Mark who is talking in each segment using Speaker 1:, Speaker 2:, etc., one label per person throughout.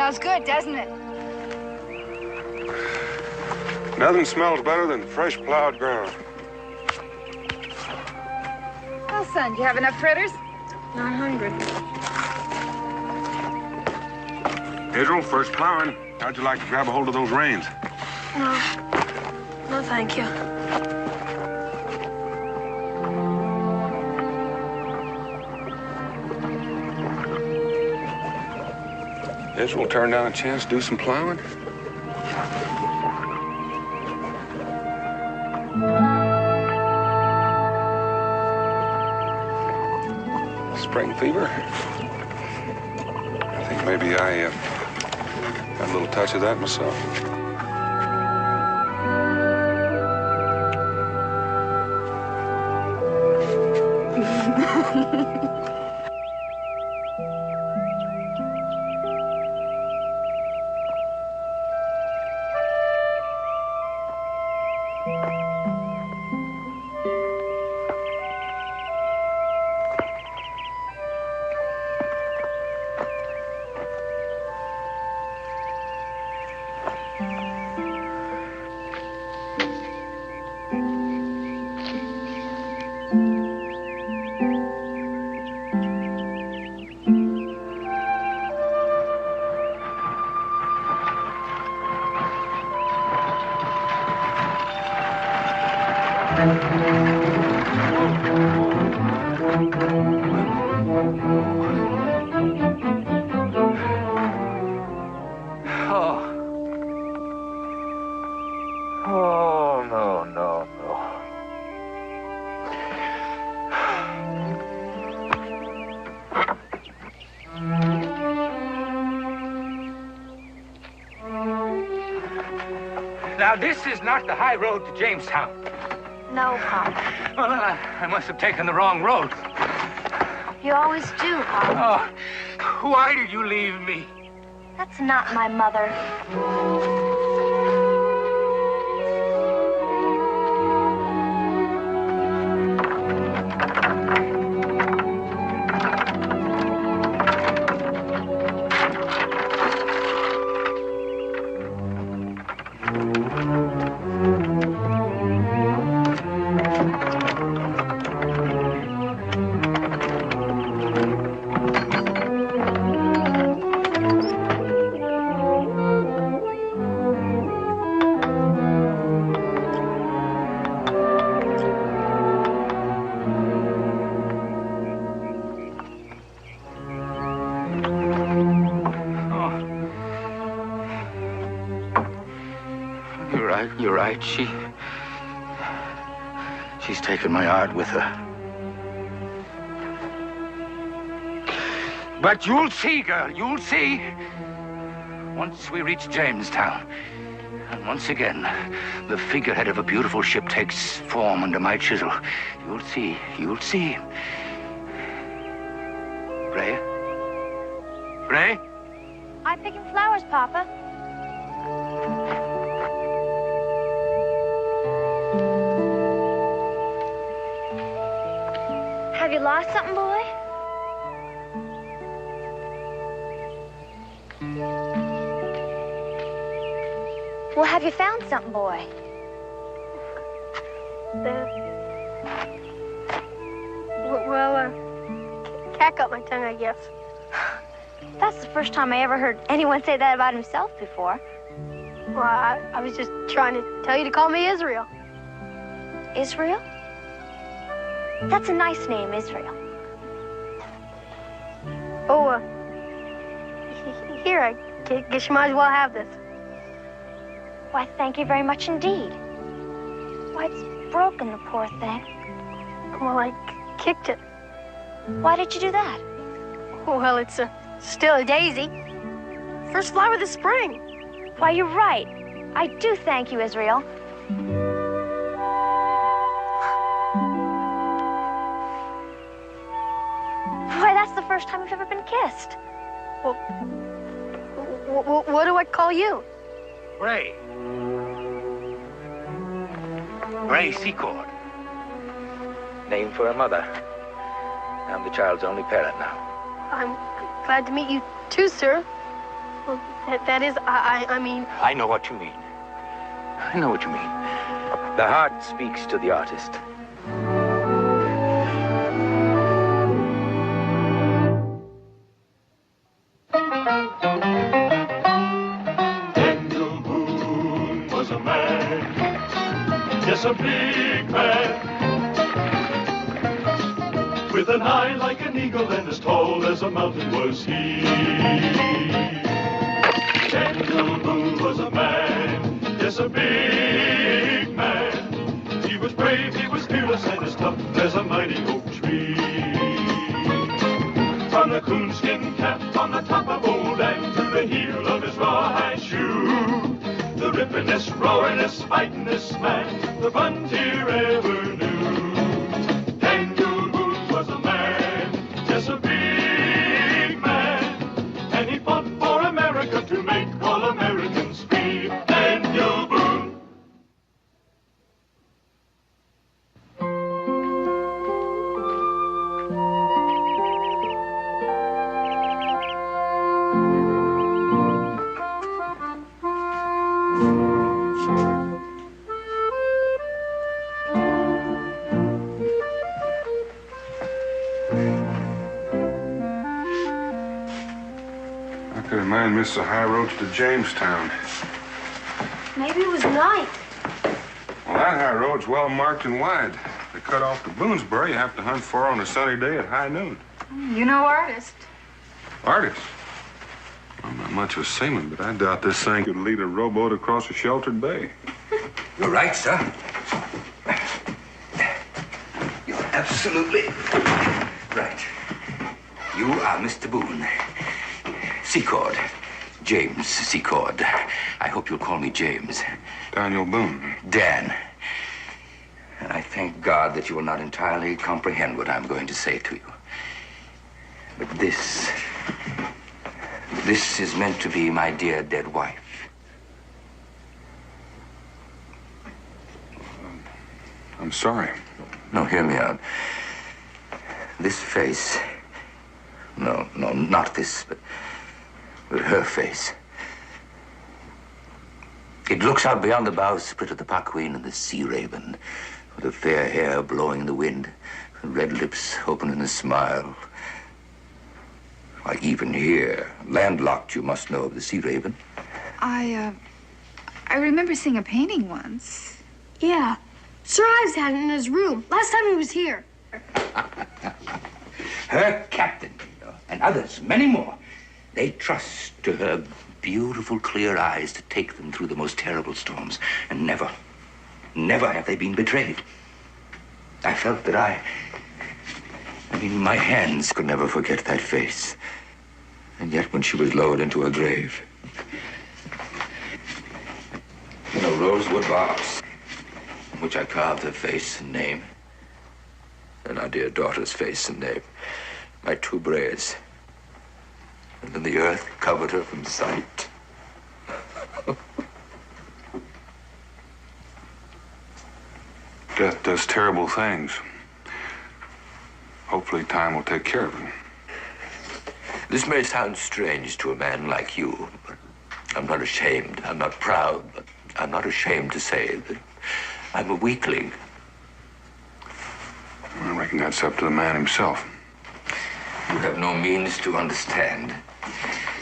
Speaker 1: Smells good, doesn't it?
Speaker 2: Nothing smells better than fresh plowed ground.
Speaker 1: Well, son, do you have enough fritters?
Speaker 3: Not hungry.
Speaker 2: Israel, first plowing. How'd you like to grab a hold of those reins?
Speaker 3: No. No, thank you.
Speaker 2: Israel turned down a chance to do some plowing. Spring fever? I think maybe I got a little touch of that myself.
Speaker 4: Now, this is not the high road to Jamestown.
Speaker 3: No, Pop.
Speaker 4: Well, then I must have taken the wrong road.
Speaker 3: You always do, Pop.
Speaker 4: Oh, why did you leave me?
Speaker 3: That's not my mother.
Speaker 4: You're right. She's taken my art with her. But you'll see, girl, you'll see. Once we reach Jamestown, and once again, the figurehead of a beautiful ship takes form under my chisel. You'll see, you'll see. Ray? Ray?
Speaker 3: I'm picking flowers, Papa. Have you lost something, boy? Well, have you found something, boy?
Speaker 5: Cat got my tongue, I guess.
Speaker 3: That's the first time I ever heard anyone say that about himself before.
Speaker 5: Well, I was just trying to tell you to call me Israel.
Speaker 3: Israel? That's a nice name, Israel.
Speaker 5: Oh, here, I guess you might as well have this.
Speaker 3: Why, thank you very much indeed. Why, it's broken, the poor thing.
Speaker 5: Well, I kicked it.
Speaker 3: Why did you do that?
Speaker 5: Well, it's still a daisy. First flower of the spring.
Speaker 3: Why, you're right. I do thank you, Israel. Why, that's the first time we've ever been kissed.
Speaker 5: Well, what do I call you?
Speaker 4: Ray. Ray Secord. Name for a mother. I'm the child's only parent now.
Speaker 5: I'm glad to meet you too, sir. Well, that is, I mean...
Speaker 4: I know what you mean. I know what you mean. The heart speaks to the artist.
Speaker 6: Daniel Boone was a man, yes, a big man, with an eye like an eagle and as tall as a mountain was he. Daniel Boone was a man, yes, a big man. He was brave, he was fearless, and as tough as a mighty oak tree. From the coonskin cap on the top of old Dan to the heel of his rawhide shoe, the rippin'est, roaring'est, fighting'est man the frontier ever knew. Daniel Boone was a man, yes, a big man, and he fought for America to make all Americans free. Daniel Boone.
Speaker 2: I could have mind missed the high roads to Jamestown.
Speaker 5: Maybe it was night.
Speaker 2: Well, that high road's well marked and wide. To cut off to Boonesboro, you have to hunt for on a sunny day at high noon.
Speaker 1: You know artist.
Speaker 2: Artist? I'm not much of a seaman, but I doubt this thing could lead a rowboat across a sheltered bay.
Speaker 4: You're right, sir. You're absolutely right. You are Mr. Boone. Secord. James Secord. I hope you'll call me James.
Speaker 2: Daniel Boone.
Speaker 4: Dan. And I thank God that you will not entirely comprehend what I'm going to say to you. But this is meant to be my dear dead wife.
Speaker 2: I'm sorry.
Speaker 4: No, hear me out. This face... No, not this, but her face. It looks out beyond the bowsprit of the Paquin and the Sea Raven, with her fair hair blowing in the wind, her red lips open in a smile. Why, even here, landlocked, you must know of the Sea Raven.
Speaker 1: I remember seeing a painting once.
Speaker 5: Yeah. Sir Ives had it in his room last time he was here.
Speaker 4: Her captain, and others, many more, they trust to her beautiful, clear eyes to take them through the most terrible storms. And never have they been betrayed. I felt that my hands could never forget that face. And yet when she was lowered into her grave, in a rosewood box, in which I carved her face and name, and our dear daughter's face and name, my two braids, and then the earth covered her from sight.
Speaker 2: Death does terrible things. Hopefully time will take care of it.
Speaker 4: This may sound strange to a man like you, but I'm not ashamed. I'm not proud, but I'm not ashamed to say that I'm a weakling.
Speaker 2: I reckon that's up to the man himself.
Speaker 4: You have no means to understand.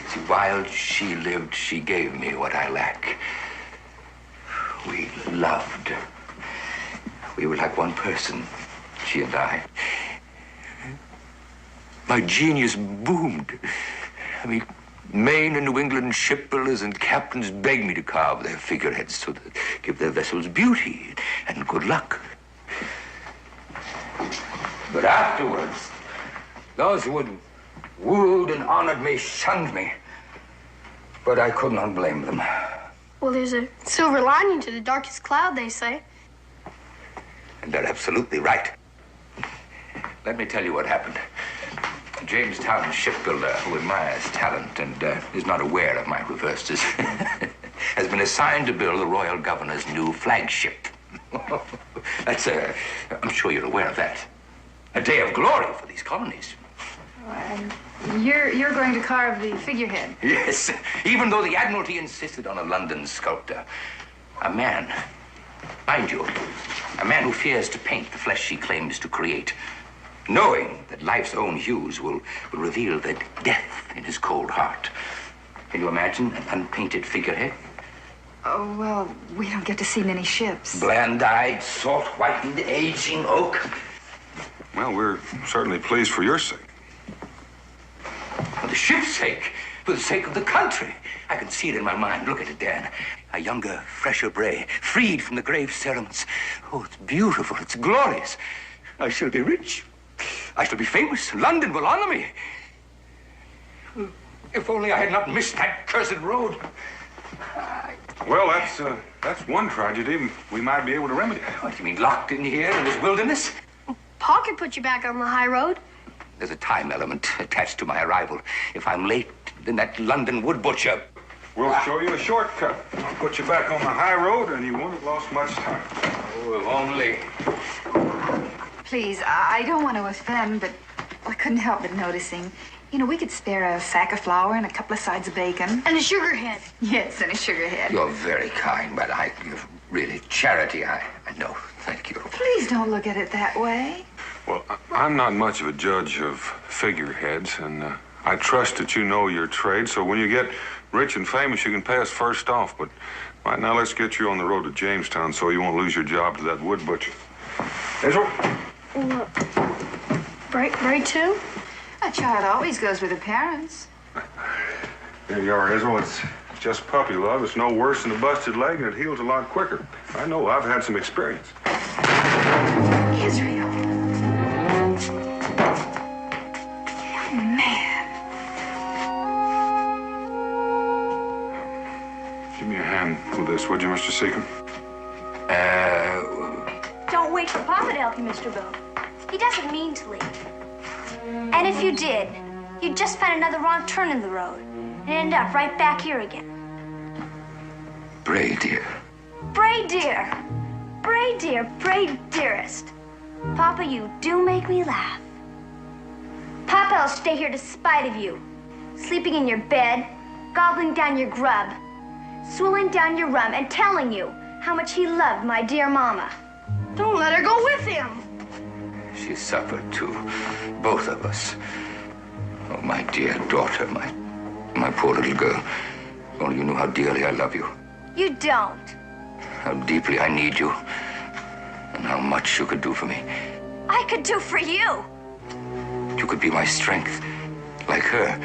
Speaker 4: See, while she lived, she gave me what I lack. We loved. We were like one person, she and I. My genius boomed. Maine and New England shipbuilders and captains begged me to carve their figureheads so that give their vessels beauty and good luck. But afterwards, those who had wooed and honored me shunned me. But I could not blame them.
Speaker 5: Well, there's a silver lining to the darkest cloud, they say.
Speaker 4: And they're absolutely right. Let me tell you what happened. A Jamestown shipbuilder who admires talent and is not aware of my reverses has been assigned to build the royal governor's new flagship. I'm sure you're aware of that. A day of glory for these colonies.
Speaker 1: And you're going to carve the figurehead.
Speaker 4: Yes, even though the Admiralty insisted on a London sculptor. A man, mind you, a man who fears to paint the flesh he claims to create, knowing that life's own hues will reveal the death in his cold heart. Can you imagine an unpainted figurehead?
Speaker 1: Oh, well, we don't get to see many ships.
Speaker 4: Bland-eyed, salt-whitened, aging oak.
Speaker 2: Well, we're certainly pleased for your sake.
Speaker 4: For the ship's sake, for the sake of the country. I can see it in my mind. Look at it, Dan. A younger, fresher Bray, freed from the grave cerements. Oh, it's beautiful. It's glorious. I shall be rich. I shall be famous. London will honor me. If only I had not missed that cursed road.
Speaker 2: Well, that's one tragedy we might be able to remedy.
Speaker 4: What do you mean, locked in here in this wilderness?
Speaker 5: Pa could put you back on the high road.
Speaker 4: There's a time element attached to my arrival. If I'm late, then that London wood butcher...
Speaker 2: We'll show you a shortcut. I'll put you back on the high road, and you won't have lost much time.
Speaker 4: Oh, if only...
Speaker 1: Please, I don't want to offend, but I couldn't help but noticing. You know, we could spare a sack of flour and a couple of sides of bacon.
Speaker 5: And a sugar head.
Speaker 1: Yes, and a sugar head.
Speaker 4: You're very kind, but you're really charity. I know. Thank you.
Speaker 1: Please don't look at it that way.
Speaker 2: Well, I'm not much of a judge of figureheads, and I trust that you know your trade, so when you get rich and famous, you can pay us first off. But right now, let's get you on the road to Jamestown so you won't lose your job to that wood butcher. Israel?
Speaker 5: Bray too?
Speaker 1: A child always goes with her parents.
Speaker 2: There you are, Israel. It's just puppy love. It's no worse than a busted leg, and it heals a lot quicker. I know. I've had some experience.
Speaker 1: Israel. Man.
Speaker 2: Give me a hand with this, would you, Mr. Seacombe?
Speaker 3: Don't wait for Papa to help you, Mr. Boone. He doesn't mean to leave. And if you did, you'd just find another wrong turn in the road and end up right back here again.
Speaker 4: Bray, dear.
Speaker 3: Bray, dear. Bray, dear. Bray, dearest. Papa, you do make me laugh. Papa, I'll stay here despite of you. Sleeping in your bed, gobbling down your grub, swilling down your rum, and telling you how much he loved my dear mama.
Speaker 5: Don't let her go with him.
Speaker 4: She suffered too. Both of us. Oh, my dear daughter, my poor little girl. If only you knew how dearly I love you.
Speaker 3: You don't.
Speaker 4: How deeply I need you. And how much you could do for me.
Speaker 3: I could do for you.
Speaker 4: You could be my strength, like her.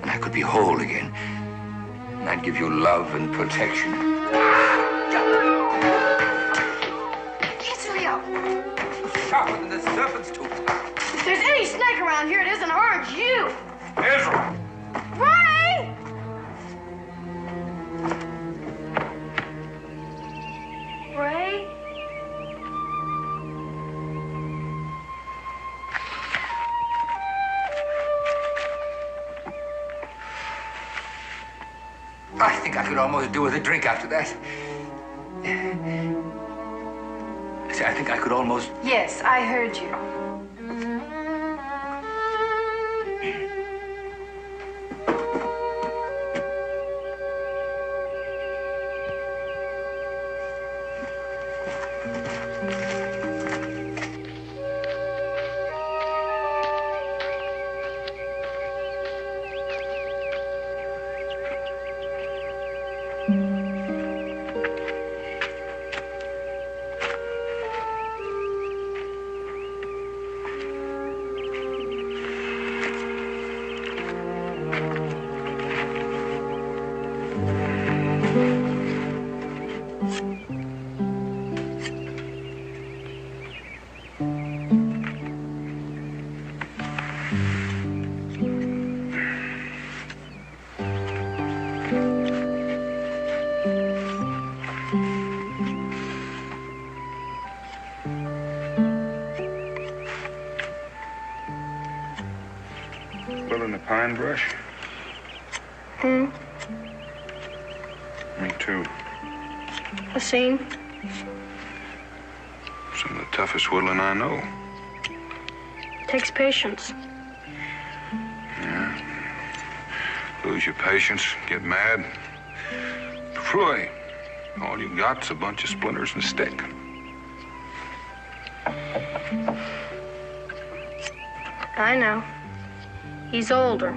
Speaker 4: And I could be whole again. And I'd give you love and protection.
Speaker 1: Israel!
Speaker 4: Sharper than the serpent's tooth.
Speaker 5: If there's any snake around here, it isn't her, it's you.
Speaker 2: Israel!
Speaker 5: Bray! Bray?
Speaker 4: I think I could almost do with a drink after that. I think I could almost...
Speaker 1: Yes, I heard you.
Speaker 2: Pulling the pine brush?
Speaker 5: Hmm?
Speaker 2: Me too.
Speaker 5: A scene?
Speaker 2: Some of the toughest whittling I know.
Speaker 5: Takes patience.
Speaker 2: Yeah. Lose your patience, get mad. Phew, all you got's a bunch of splinters and a stick.
Speaker 5: I know. He's older.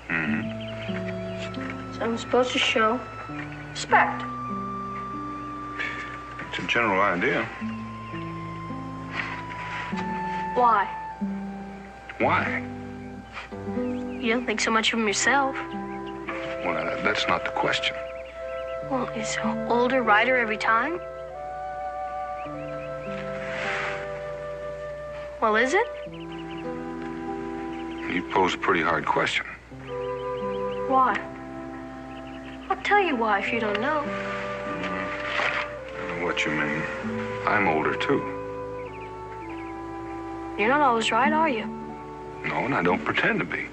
Speaker 2: Mm-hmm.
Speaker 5: So I'm supposed to show respect.
Speaker 2: It's a general idea.
Speaker 5: Why?
Speaker 2: Why?
Speaker 5: You don't think so much of him yourself.
Speaker 2: Well, that's not the question.
Speaker 5: Well, is older righter every time? Well, is it?
Speaker 2: You pose a pretty hard question.
Speaker 5: Why? I'll tell you why if you don't know.
Speaker 2: I know what you mean. I'm older, too.
Speaker 5: You're not always right, are you?
Speaker 2: No, and I don't pretend to be.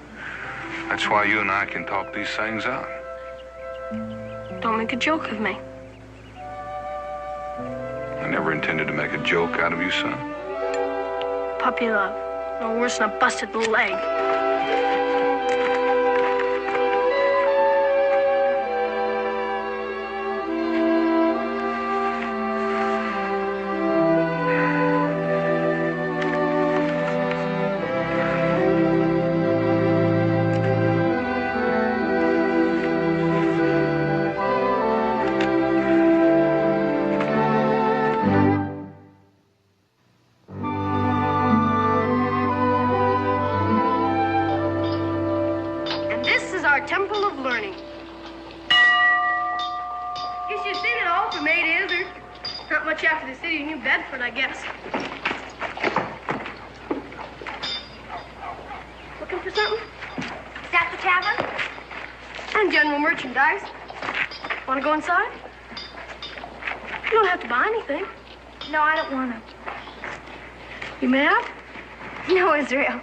Speaker 2: That's why you and I can talk these things out.
Speaker 5: Don't make a joke of me.
Speaker 2: I never intended to make a joke out of you, son.
Speaker 5: Puppy love. No worse than a busted leg. Temple of Learning. Guess you've seen it all from A to Izzard. Not much after the city of New Bedford, I guess. Looking for something?
Speaker 3: Is that the tavern?
Speaker 5: And general merchandise. Want to go inside? You don't have to buy anything.
Speaker 3: No, I don't want to.
Speaker 5: You mad?
Speaker 3: No, Israel.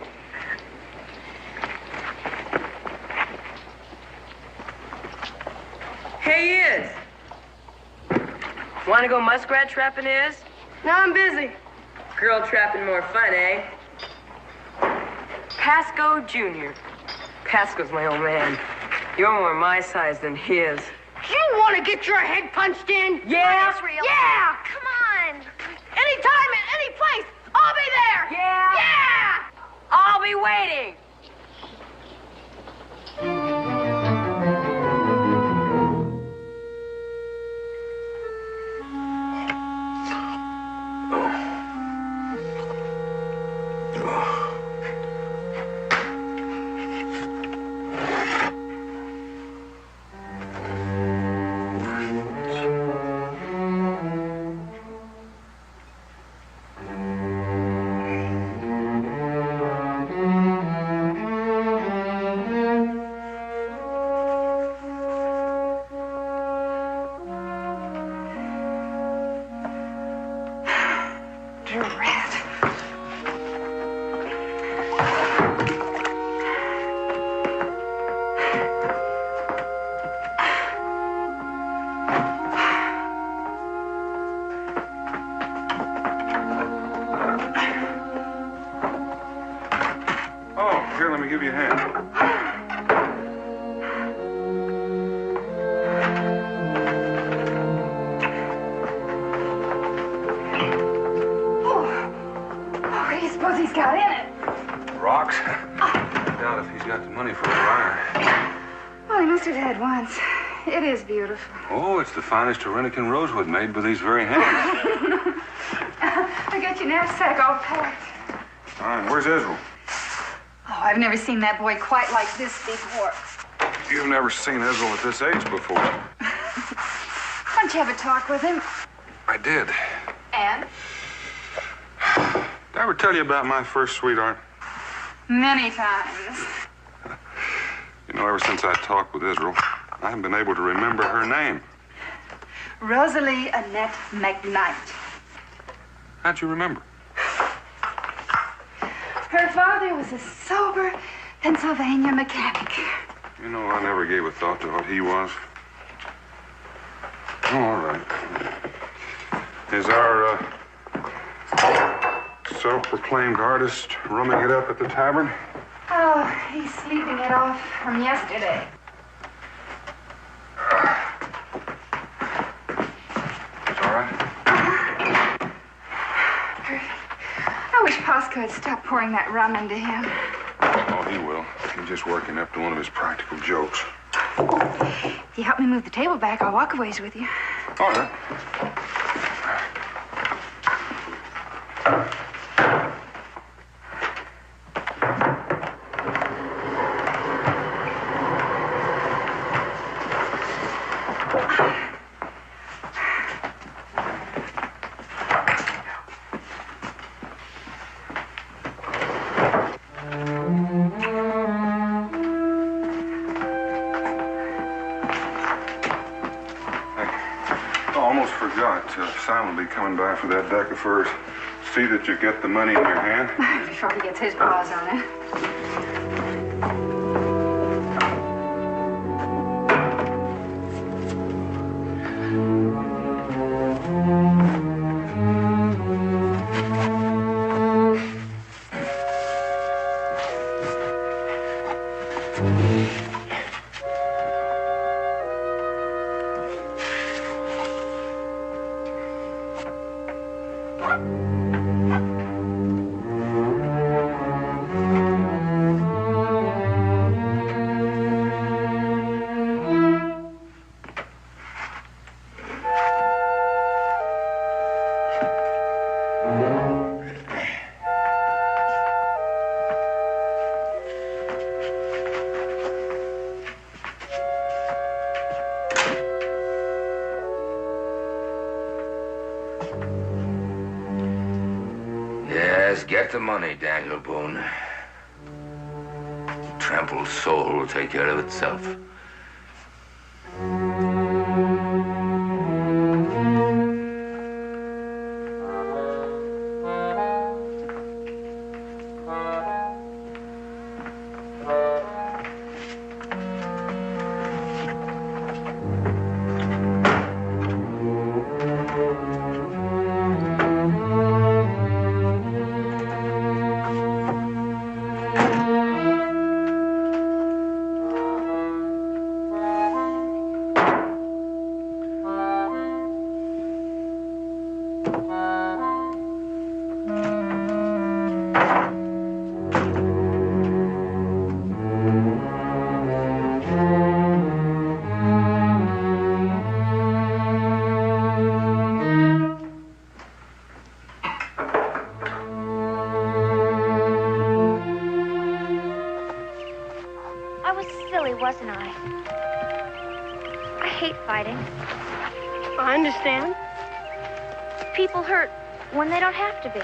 Speaker 7: Hey, Iz. Want to go muskrat trapping, Iz?
Speaker 5: No, I'm busy.
Speaker 7: Girl trapping more fun, eh? Pasco Jr. Pasco's my old man. You're more my size than his.
Speaker 5: You want to get your head punched in?
Speaker 7: Yeah?
Speaker 3: Israel.
Speaker 5: Yeah!
Speaker 3: Come on.
Speaker 5: Anytime, any place, I'll be there!
Speaker 7: Yeah?
Speaker 5: Yeah!
Speaker 7: I'll be waiting.
Speaker 2: Here, let me give you a hand.
Speaker 1: What do you suppose he's got in it?
Speaker 2: Rocks? I doubt if he's got the money for a iron.
Speaker 1: Well, he must have had once. It is beautiful.
Speaker 2: Oh, it's the finest Arenican rosewood made with these very hands.
Speaker 1: I got your knapsack all packed.
Speaker 2: All right, where's Israel?
Speaker 1: Oh, I've never seen that boy quite like this before.
Speaker 2: You've never seen Israel at this age before.
Speaker 1: Why don't you have a talk with him?
Speaker 2: I did.
Speaker 1: And?
Speaker 2: Did I ever tell you about my first sweetheart?
Speaker 1: Many times.
Speaker 2: You know, ever since I talked with Israel, I haven't been able to remember her name.
Speaker 1: Rosalie Annette McKnight.
Speaker 2: How'd you remember?
Speaker 1: Her father was a sober Pennsylvania mechanic.
Speaker 2: You know, I never gave a thought to what he was. Oh, all right. Is our self-proclaimed artist rumming it up at the tavern?
Speaker 1: Oh, he's sleeping it off from yesterday.
Speaker 2: It's all right?
Speaker 1: I wish Pasco had stopped pouring that rum into him.
Speaker 2: Oh, he will. He's just working up to one of his practical jokes.
Speaker 1: If you help me move the table back, I'll walk a ways with you.
Speaker 2: All right. Almost forgot. Simon will be coming by for that deck of furs. See that you get the money in your hand.
Speaker 1: Before he gets his paws on it.
Speaker 4: Yes, get the money, Daniel Boone. Trampled soul will take care of itself.
Speaker 3: Wasn't I? I hate fighting.
Speaker 5: I understand.
Speaker 3: People hurt when they don't have to be.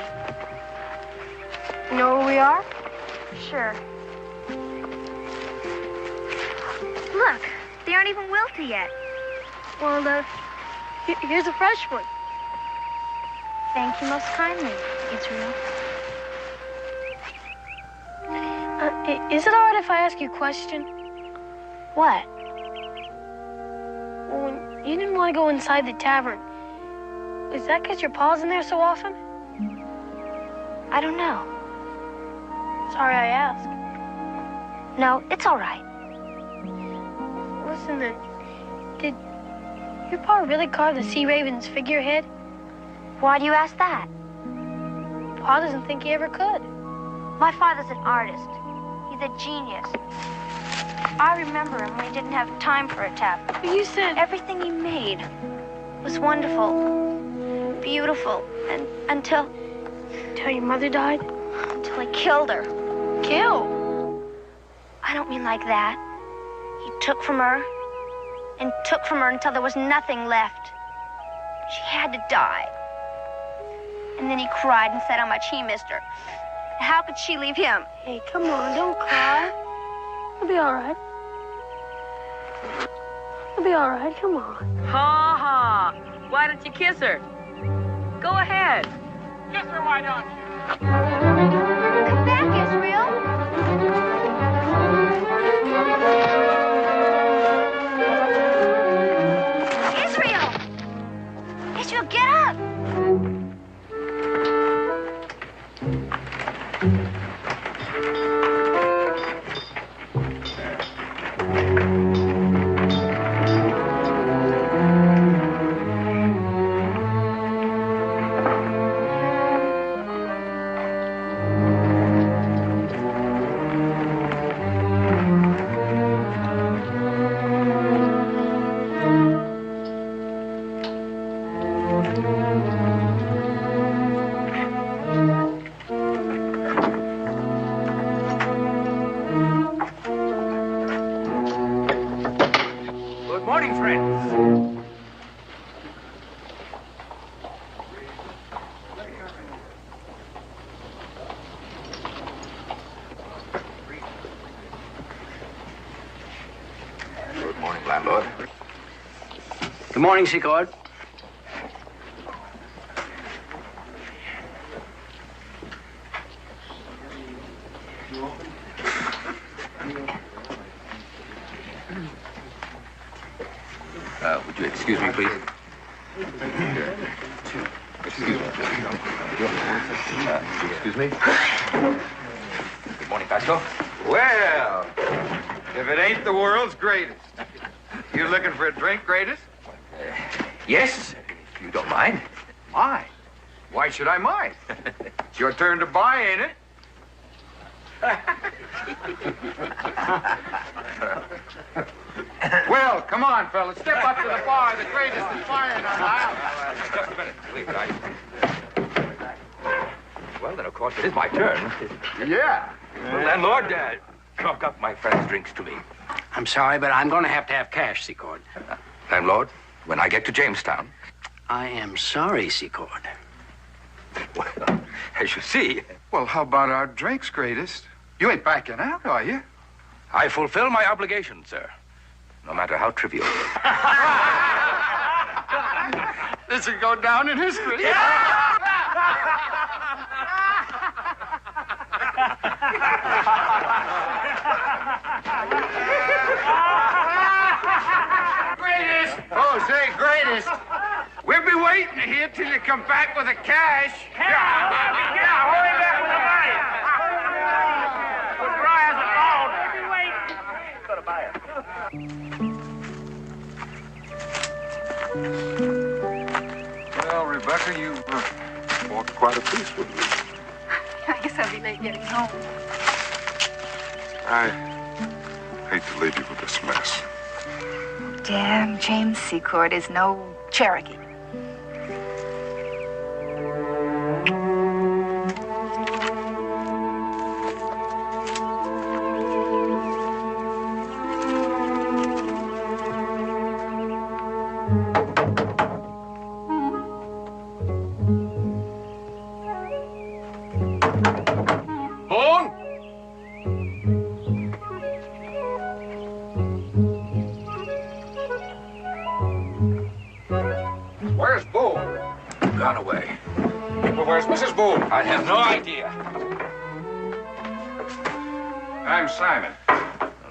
Speaker 5: You know where we are?
Speaker 3: Sure. Look, they aren't even wilted yet.
Speaker 5: Well, here's a fresh one.
Speaker 3: Thank you most kindly, Israel.
Speaker 5: Is it all right if I ask you a question?
Speaker 3: What?
Speaker 5: Well, when you didn't want to go inside the tavern, is that because your pa's in there so often?
Speaker 3: I don't know.
Speaker 5: Sorry I asked.
Speaker 3: No, it's all right.
Speaker 5: Listen then, did your pa really carve the Sea Raven's figurehead?
Speaker 3: Why do you ask that?
Speaker 5: Pa doesn't think he ever could.
Speaker 3: My father's an artist. He's a genius. I remember him when he didn't have time for a tavern.
Speaker 5: But you said
Speaker 3: everything he made was wonderful, beautiful, and until
Speaker 5: your mother died?
Speaker 3: Until he killed her.
Speaker 5: Kill?
Speaker 3: I don't mean like that. He took from her and took from her until there was nothing left. She had to die. And then he cried and said how much he missed her. How could she leave him?
Speaker 5: Hey, come on, don't cry. It'll be all right. It'll be all right, come on.
Speaker 7: Ha ha. Why don't you kiss her? Go ahead.
Speaker 8: Kiss her, why don't you?
Speaker 3: Come back, Israel. Israel! Israel, get up!
Speaker 8: Good morning, Secord.
Speaker 4: Would you excuse me, please? Excuse me. Excuse me. Good morning, Pasco.
Speaker 9: Well, if it ain't the world's greatest. You looking for a drink, greatest?
Speaker 4: Yes, if you don't mind.
Speaker 9: Mind? Why should I mind? It's your turn to buy, ain't it? Well, come on, fellas. Step up to the bar. The greatest is firing on the aisle.
Speaker 4: Just a minute, please. Well, then, of course, it is my turn.
Speaker 9: Yeah.
Speaker 4: Well, landlord, chalk up my friend's drinks to me.
Speaker 8: I'm sorry, but I'm going to have cash, Secord.
Speaker 4: Landlord, when I get to Jamestown.
Speaker 8: I am sorry, Secord.
Speaker 4: Well, as you see.
Speaker 9: Well, how about our drinks, greatest? You ain't backing out, are you?
Speaker 4: I fulfill my obligation, sir. No matter how trivial.
Speaker 9: This will go down in history. Greatest! Oh, say, greatest. We'll be waiting here till you come back with the cash. Yeah, hold it back with the money. We'll dry as a bone. We'll be waiting. Go to buy it.
Speaker 2: Well, Rebecca, you walked quite a piece with me.
Speaker 1: I guess I'll be late getting home.
Speaker 2: I hate to leave you with this mess.
Speaker 1: Damn, James Secord is no Cherokee.
Speaker 9: Boone? Where's Boone?
Speaker 4: Gone away.
Speaker 9: Well, where's Mrs. Boone?
Speaker 4: I have no idea.
Speaker 9: I'm Simon.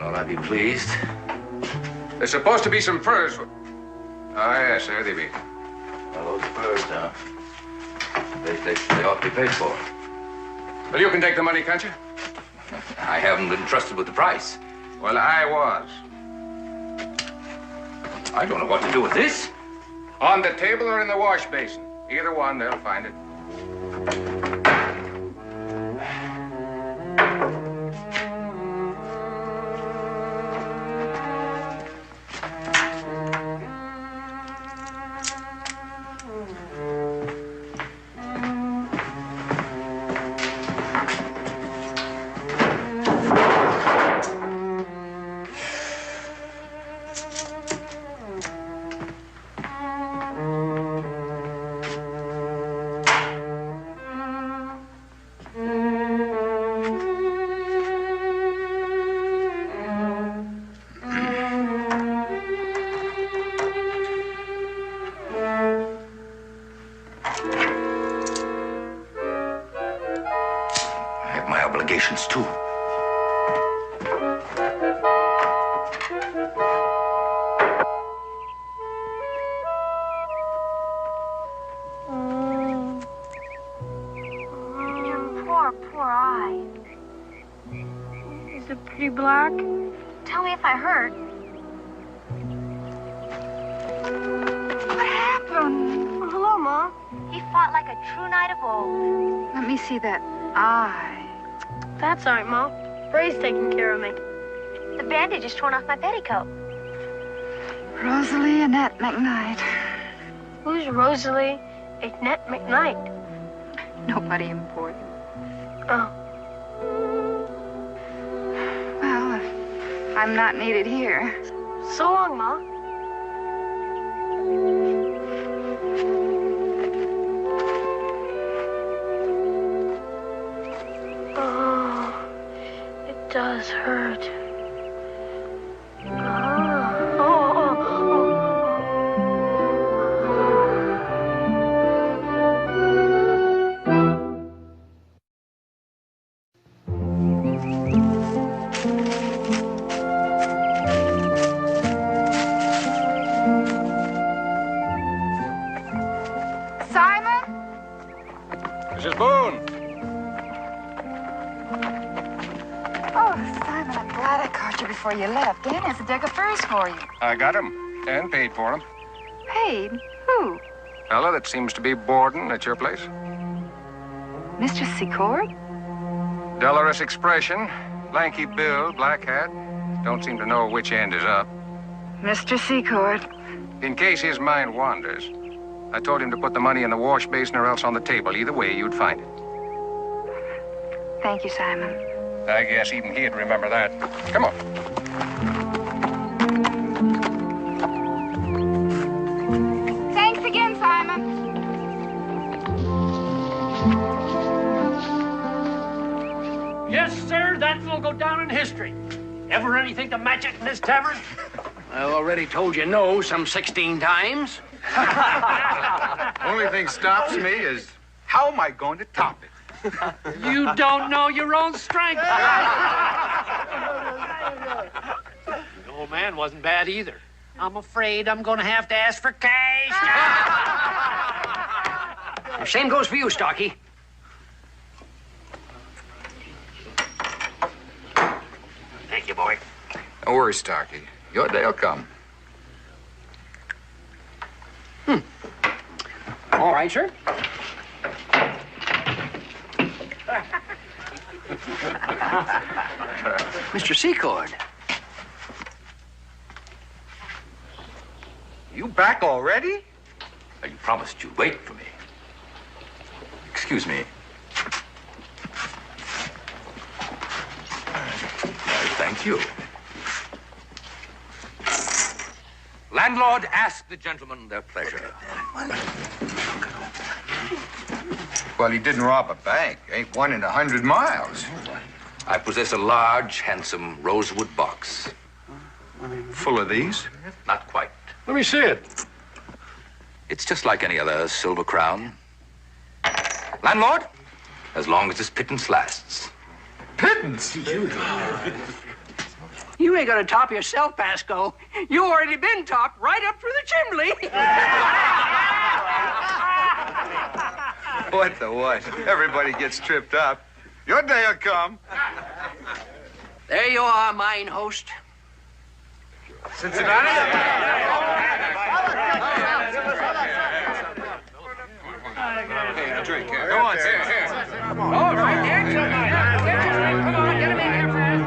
Speaker 4: Well, I'll be pleased.
Speaker 9: There's supposed to be some furs. Oh, yes, there they be.
Speaker 4: Well, those furs, they ought to be paid for.
Speaker 9: Well, you can take the money, can't you?
Speaker 4: I haven't been trusted with the price.
Speaker 9: Well, I was.
Speaker 4: I don't know what to do with this.
Speaker 9: On the table or in the wash basin. Either one, they'll find it.
Speaker 4: Obligations, too.
Speaker 3: Poor poor eye.
Speaker 5: Is it pretty black?
Speaker 3: Tell me if I hurt.
Speaker 1: What happened?
Speaker 5: Oh, hello, Ma.
Speaker 3: He fought like a true knight of old.
Speaker 1: Let me see that eye.
Speaker 5: That's all right, Ma. Bray's taking care of me.
Speaker 3: The bandage is torn off my petticoat.
Speaker 1: Rosalie Annette McKnight.
Speaker 5: Who's Rosalie Annette McKnight?
Speaker 1: Nobody important.
Speaker 5: Oh.
Speaker 1: Well, I'm not needed here.
Speaker 5: So long, Ma. Oh, it does hurt.
Speaker 9: Mrs. Boone!
Speaker 1: Oh, Simon, I'm glad I caught you before you left. Dan has a deck of furs for you.
Speaker 9: I got him and paid for him.
Speaker 1: Paid? Who?
Speaker 9: Fella that seems to be boarding at your place.
Speaker 1: Mr. Secord?
Speaker 9: Dolorous expression, lanky build, black hat. Don't seem to know which end is up.
Speaker 1: Mr. Secord.
Speaker 9: In case his mind wanders, I told him to put the money in the wash basin or else on the table. Either way, you'd find it.
Speaker 1: Thank you, Simon.
Speaker 9: I guess even he'd remember that. Come on.
Speaker 1: Thanks again, Simon.
Speaker 10: Yes, sir, that will go down in history. Ever anything to match it in this tavern?
Speaker 8: I already told you no some 16 times.
Speaker 11: Only thing stops me is how am I going to top it?
Speaker 10: You don't know your own strength. The old man wasn't bad either. I'm afraid I'm going to have to ask for cash.
Speaker 8: Same goes for you, Stocky.
Speaker 10: Thank you, boy.
Speaker 11: Don't worry, Starkey. Your day'll come.
Speaker 8: All right, sir. Mr. Secord.
Speaker 11: You back already?
Speaker 4: You promised you'd wait for me. Excuse me. Thank you. Landlord, ask the gentlemen their pleasure.
Speaker 11: Well, he didn't rob a bank. Ain't one in 100 miles.
Speaker 4: I possess a large, handsome rosewood box.
Speaker 11: Full of these?
Speaker 4: Not quite.
Speaker 10: Let me see it.
Speaker 4: It's just like any other silver crown. Landlord, as long as this pittance lasts.
Speaker 11: Pittance?
Speaker 8: You ain't gonna top yourself, Pasco. You already been topped right up through the chimney.
Speaker 11: What the what? Everybody gets tripped up. Your day'll come.
Speaker 8: There you are, mine host.
Speaker 11: Cincinnati? Drink here. Come on, here.
Speaker 8: All right, there. Come on, get him in here fast.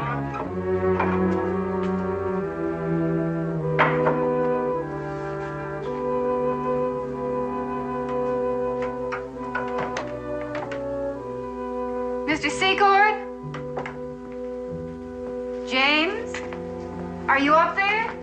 Speaker 1: Mr. Secord? James? Are you up there?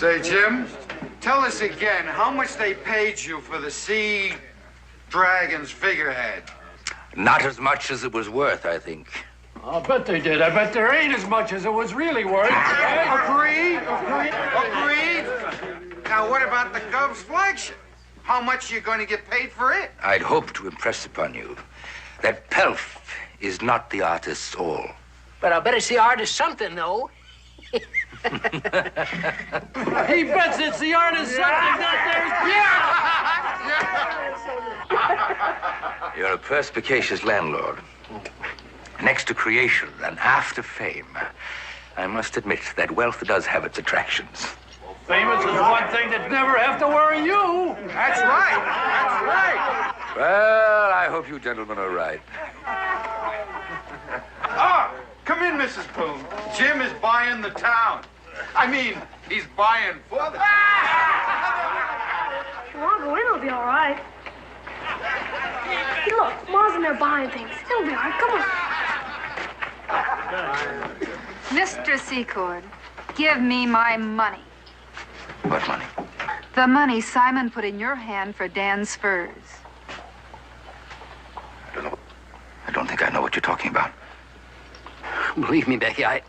Speaker 11: Say, Jim, tell us again how much they paid you for the Sea Dragon's figurehead.
Speaker 4: Not as much as it was worth, I think.
Speaker 10: I'll bet they did. I bet there ain't as much as it was really worth.
Speaker 11: Agreed. Now, what about the Gov's flagship? How much are you going to get paid for it?
Speaker 4: I'd hope to impress upon you that pelf is not the artist's all.
Speaker 8: But I'll bet it's the artist something, though.
Speaker 10: He bets it's the artist something that there's...
Speaker 4: You're a perspicacious landlord. Next to creation and after fame, I must admit that wealth does have its attractions.
Speaker 10: Well, famous is one thing that never have to worry you.
Speaker 11: That's right.
Speaker 4: Well, I hope you gentlemen are right.
Speaker 11: Ah, come in, Mrs. Boone. Jim is buying the town. I mean, he's buying for the town.
Speaker 5: If you want to go in, it'll be all right. Hey, look, Ma's in there buying things. It'll be all right. Come on.
Speaker 1: Mr. Secord, give me my money.
Speaker 4: What money?
Speaker 1: The money Simon put in your hand for Dan's furs.
Speaker 4: I don't think I know what you're talking about.
Speaker 8: Believe me, Becky, I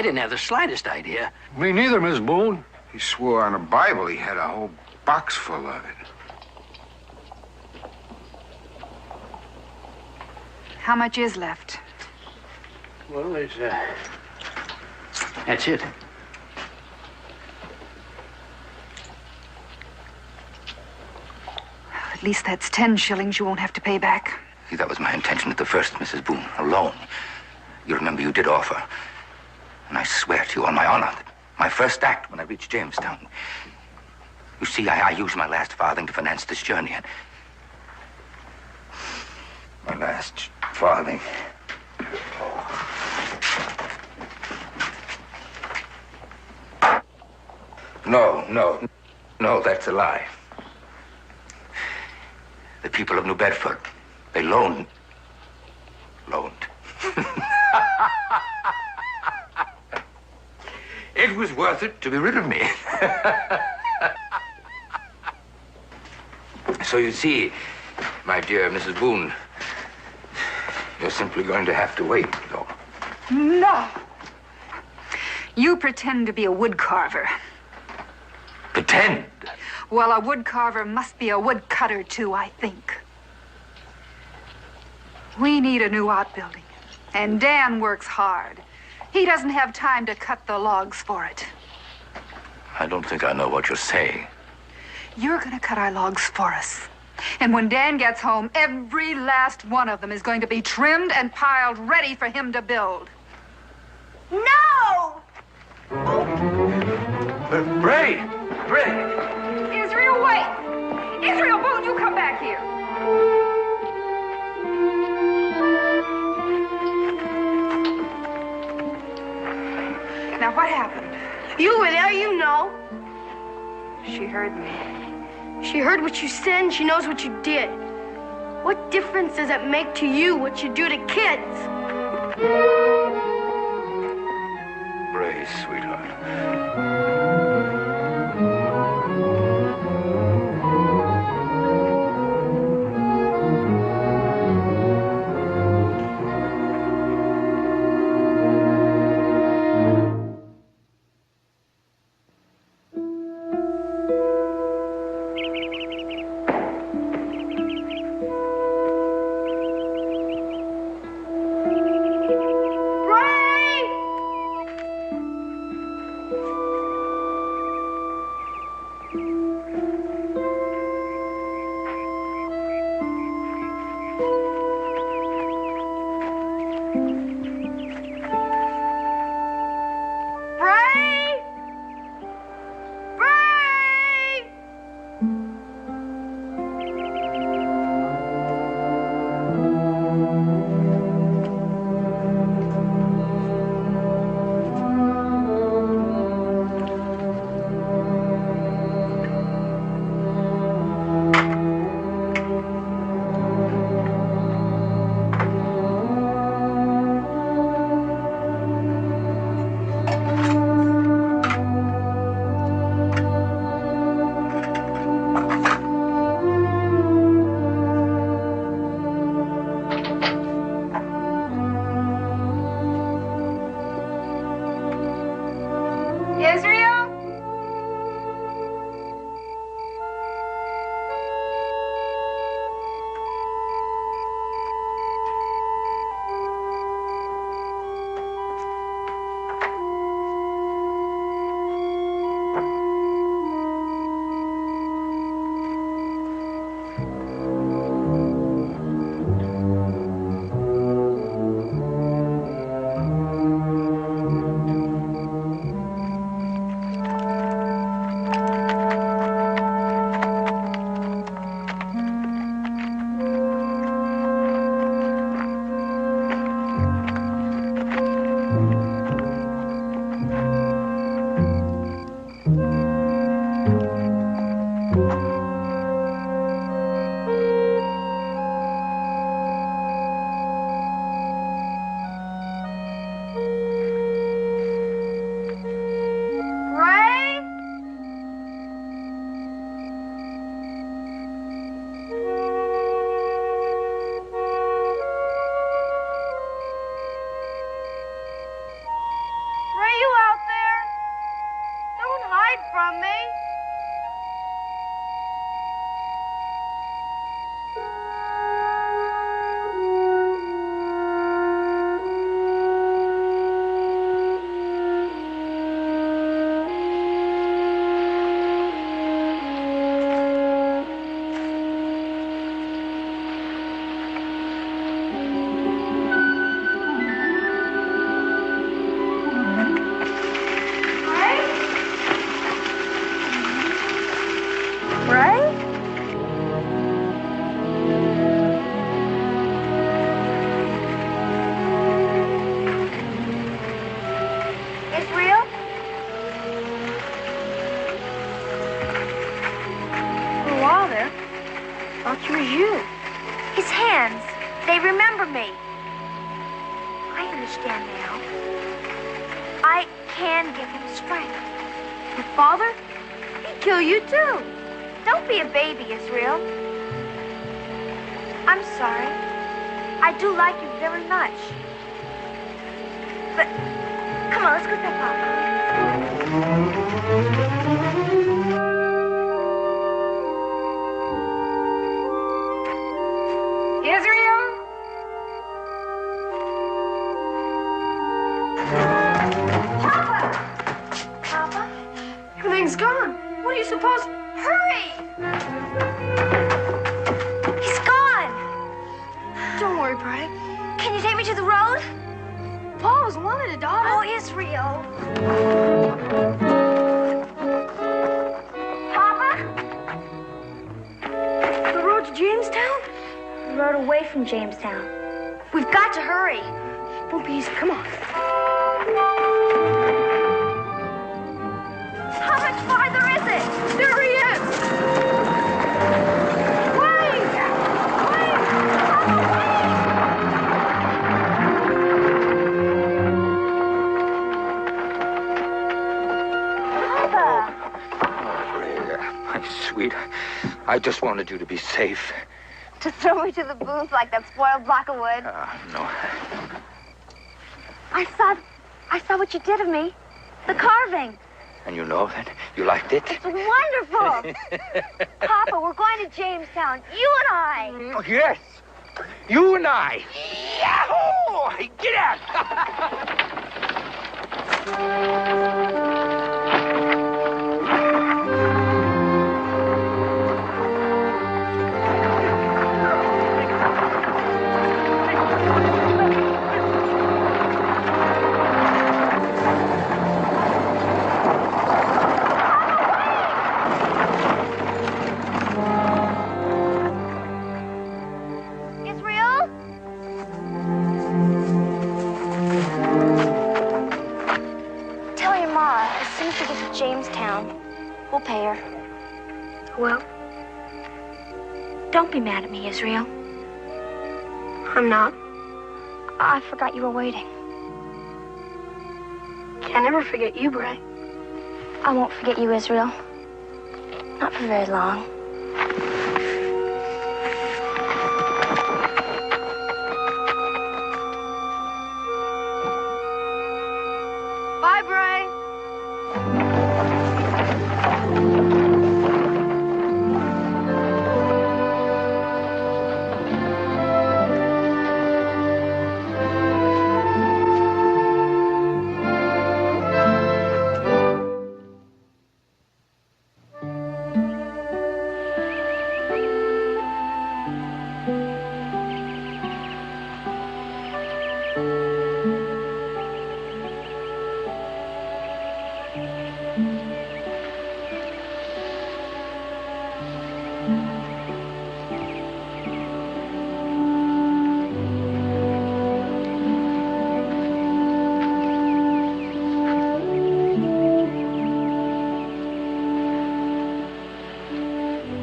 Speaker 8: didn't have the slightest idea.
Speaker 10: Me neither, Miss Boone.
Speaker 11: He swore on a Bible he had a whole box full of it.
Speaker 1: How much is left?
Speaker 8: Well, that's it.
Speaker 1: At least that's 10 shillings you won't have to pay back.
Speaker 4: See, that was my intention at the first, Mrs. Boone. A loan. You remember you did offer. And I swear to you on my honor that my first act when I reached Jamestown. You see, I used my last farthing to finance this journey, and my last farthing. No, that's a lie. The people of New Bedford, they loaned. It was worth it to be rid of me. So you see, my dear Mrs. Boone, you're simply going to have to wait, though.
Speaker 1: No. You pretend to be a wood carver.
Speaker 4: Pretend?
Speaker 1: Well, a wood carver must be a wood cutter, too, I think. We need a new outbuilding, and Dan works hard. He doesn't have time to cut the logs for it.
Speaker 4: I don't think I know what you're saying.
Speaker 1: You're going to cut our logs for us. And when Dan gets home, every last one of them is going to be trimmed and piled ready for him to build.
Speaker 3: No!
Speaker 4: Bray!
Speaker 1: Israel, wait! Israel, Boone, you come back here. Now, what happened?
Speaker 5: You were there, you know.
Speaker 1: She heard me.
Speaker 5: She heard what you said and she knows what you did. What difference does it make to you what you do to kids?
Speaker 4: Bray, sweetheart.
Speaker 3: may remember me. I understand now. I can give him strength.
Speaker 5: Your father?
Speaker 3: He'd kill you too. Don't be a baby, Israel. I'm sorry. I do like you very much. But, come on, let's go get Papa.
Speaker 5: Israel?
Speaker 3: Papa?
Speaker 5: Everything's gone. What do you suppose?
Speaker 3: Hurry! He's gone.
Speaker 5: Don't worry, Bray.
Speaker 3: Can you take me to the road?
Speaker 5: Paul was wanted a daughter.
Speaker 3: Oh, Israel. Papa?
Speaker 5: The road to Jamestown?
Speaker 3: The road away from Jamestown. We've got to hurry.
Speaker 5: Won't be easy. Come on.
Speaker 3: How much farther is it?
Speaker 5: There he is.
Speaker 3: Wait! Wait! Papa,
Speaker 4: My sweet, I just wanted you to be safe.
Speaker 3: to throw me to the booth like that spoiled block of wood.
Speaker 4: No.
Speaker 3: I saw what you did of me. The carving.
Speaker 4: And you know that? You liked it?
Speaker 3: It's wonderful. Papa, we're going to Jamestown. You and I.
Speaker 4: Yes. You and I. Yahoo! Get out!
Speaker 3: Israel? Tell your ma, as soon as we get to Jamestown, we'll pay her.
Speaker 5: Well,
Speaker 3: Don't be mad at me, Israel.
Speaker 5: I'm not.
Speaker 3: I forgot you were waiting.
Speaker 5: Can't ever forget you, Bray.
Speaker 3: I won't forget you, Israel. Not for very long.
Speaker 5: Bye, Bray.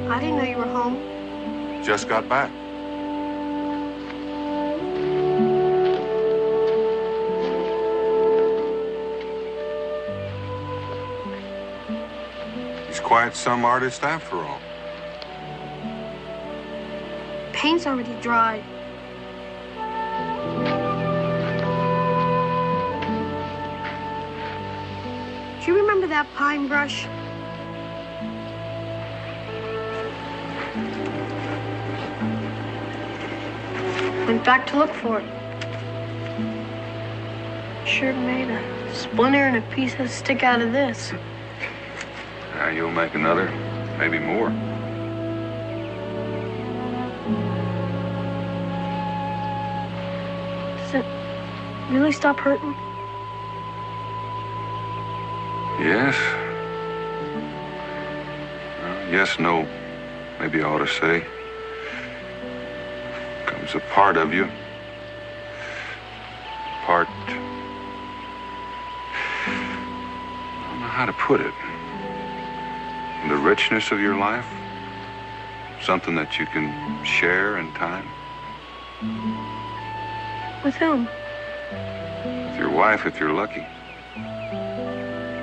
Speaker 5: I didn't know you were home.
Speaker 2: Just got back. He's quite some artist after all.
Speaker 5: Paint's already dried. Do you remember that pine brush? Went back to look for it. Sure made a splinter and a piece of stick out of this.
Speaker 2: Now you'll make another, maybe more.
Speaker 5: Does it really stop hurting?
Speaker 2: Yes. Yes, no. Maybe I ought to say. Comes a part of you. Part. I don't know how to put it. The richness of your life. Something that you can share in time.
Speaker 5: With whom?
Speaker 2: With your wife, if you're lucky.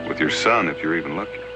Speaker 2: With your son, if you're even lucky.